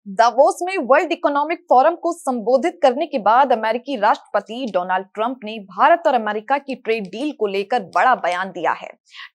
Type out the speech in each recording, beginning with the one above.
Davos में world economic forum को संबोधित करने के बाद अमेरिकी राष्ट्रपति डोनाल्ड ट्रंप ने भारत और अमेरिका की ट्रेड डील को लेकर बड़ा बयान दिया है।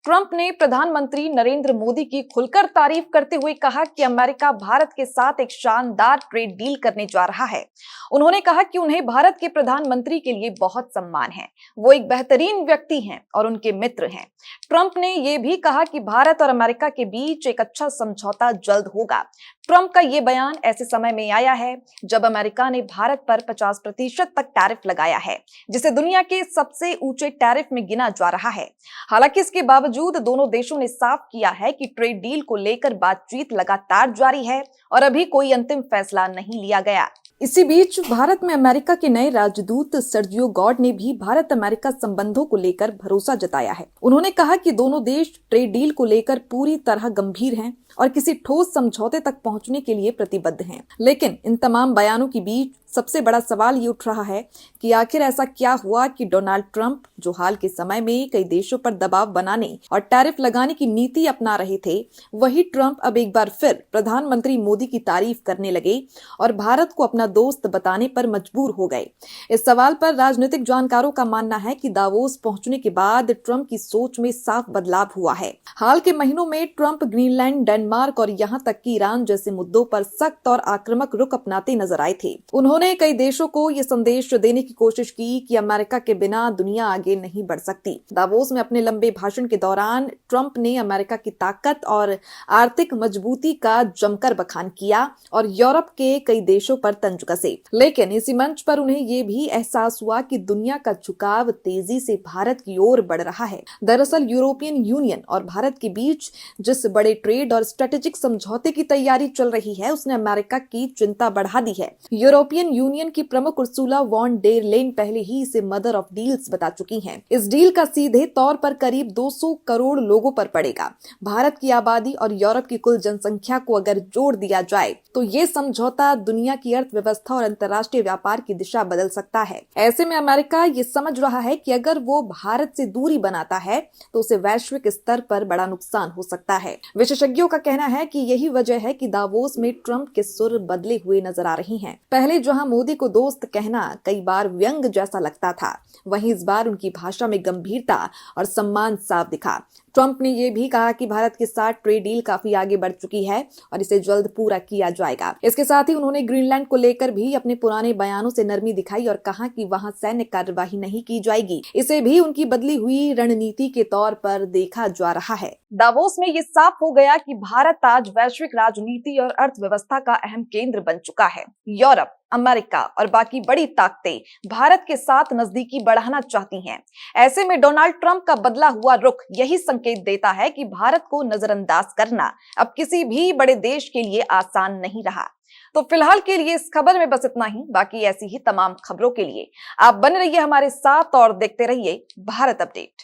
ट्रंप ने प्रधानमंत्री नरेंद्र मोदी की खुलकर तारीफ करते हुए कहा कि अमेरिका भारत के साथ एक शानदार ट्रेड डील करने जा रहा है। उन्होंने कहा कि उन्हें भारत के प्रधानमंत्री के लिए बहुत सम्मान है, वो एक बेहतरीन व्यक्ति हैं और उनके मित्र हैं। ट्रंप ने यह भी कहा कि भारत और अमेरिका के बीच एक अच्छा समझौता जल्द होगा। ट्रंप का ये बयान ऐसे समय में आया है जब अमेरिका ने भारत पर 50% तक टैरिफ लगाया है, जिसे दुनिया के सबसे ऊंचे टैरिफ में गिना जा रहा है। हालांकि इसके बावजूद दोनों देशों ने साफ किया है कि ट्रेड डील को लेकर बातचीत लगातार जारी है और अभी कोई अंतिम फैसला नहीं लिया गया। इसी बीच भारत में अमेरिका के नए राजदूत सर्जियो गॉड ने भी भारत अमेरिका संबंधों को लेकर भरोसा जताया है। उन्होंने कहा कि दोनों देश ट्रेड डील को लेकर पूरी तरह गंभीर हैं और किसी ठोस समझौते तक पहुंचने के लिए प्रतिबद्ध हैं। लेकिन इन तमाम बयानों के बीच सबसे बड़ा सवाल ये उठ रहा है कि आखिर ऐसा क्या हुआ कि डोनाल्ड ट्रंप, जो हाल के समय में कई देशों पर दबाव बनाने और टैरिफ लगाने की नीति अपना रहे थे, वही ट्रंप अब एक बार फिर प्रधानमंत्री मोदी की तारीफ करने लगे और भारत को अपना दोस्त बताने पर मजबूर हो गए। इस सवाल पर राजनीतिक जानकारों का मानना है कि दावोस पहुंचने के बाद ट्रंप की सोच में साफ बदलाव हुआ है। हाल के महीनों में ट्रंप ग्रीनलैंड, डेनमार्क और यहाँ तक कि ईरान जैसे मुद्दों पर सख्त और आक्रामक रुख अपनाते नजर आए थे। उन्होंने कई देशों को ये संदेश देने की कोशिश की कि अमेरिका के बिना दुनिया आगे नहीं बढ़ सकती। दावोस में अपने लंबे भाषण के दौरान ट्रंप ने अमेरिका की ताकत और आर्थिक मजबूती का जमकर बखान किया और यूरोप के कई देशों पर तंज कसे। लेकिन इसी मंच पर उन्हें ये भी एहसास हुआ कि दुनिया का झुकाव तेजी से भारत की ओर बढ़ रहा है। दरअसल यूरोपियन यूनियन और भारत के बीच जिस बड़े ट्रेड और स्ट्रेटेजिक समझौते की तैयारी चल रही है, उसने अमेरिका की चिंता बढ़ा दी है। यूरोपियन यूनियन की प्रमुख उर्सुला वॉन डेर लेन पहले ही इसे मदर ऑफ डील्स बता चुकी हैं। इस डील का सीधे तौर पर करीब 200 करोड़ लोगों पर पड़ेगा। भारत की आबादी और यूरोप की कुल जनसंख्या को अगर जोड़ दिया जाए तो ये समझौता दुनिया की अर्थव्यवस्था और अंतर्राष्ट्रीय व्यापार की दिशा बदल सकता है। ऐसे में अमेरिका ये समझ रहा है कि अगर वो भारत से दूरी बनाता है तो उसे वैश्विक स्तर पर बड़ा नुकसान हो सकता है। विशेषज्ञों का कहना है कि यही वजह है कि दावोस में ट्रंप के सुर बदले हुए नजर आ रही हैं। पहले जहां मोदी को दोस्त कहना कई बार व्यंग जैसा लगता था, वहीं इस बार उनकी भाषा में गंभीरता और सम्मान साफ दिखा। ट्रंप ने यह भी कहा कि भारत के साथ ट्रेड डील काफी आगे बढ़ चुकी है और इसे जल्द पूरा किया जाएगा। इसके साथ ही उन्होंने ग्रीनलैंड को लेकर भी अपने पुराने बयानों से नरमी दिखाई और कहा कि वहां सैन्य कार्यवाही नहीं की जाएगी। इसे भी उनकी बदली हुई रणनीति के तौर पर देखा जा रहा है। दावोस में ये साफ हो गया कि भारत आज वैश्विक राजनीति और अर्थव्यवस्था का अहम केंद्र बन चुका है। यूरोप, अमेरिका और बाकी बड़ी ताकतें भारत के साथ नजदीकी बढ़ाना चाहती हैं। ऐसे में डोनाल्ड ट्रंप का बदला हुआ रुख यही संकेत देता है कि भारत को नजरअंदाज करना अब किसी भी बड़े देश के लिए आसान नहीं रहा। तो फिलहाल के लिए इस खबर में बस इतना ही। बाकी ऐसी ही तमाम खबरों के लिए आप बने रहिए हमारे साथ और देखते रहिए भारत अपडेट।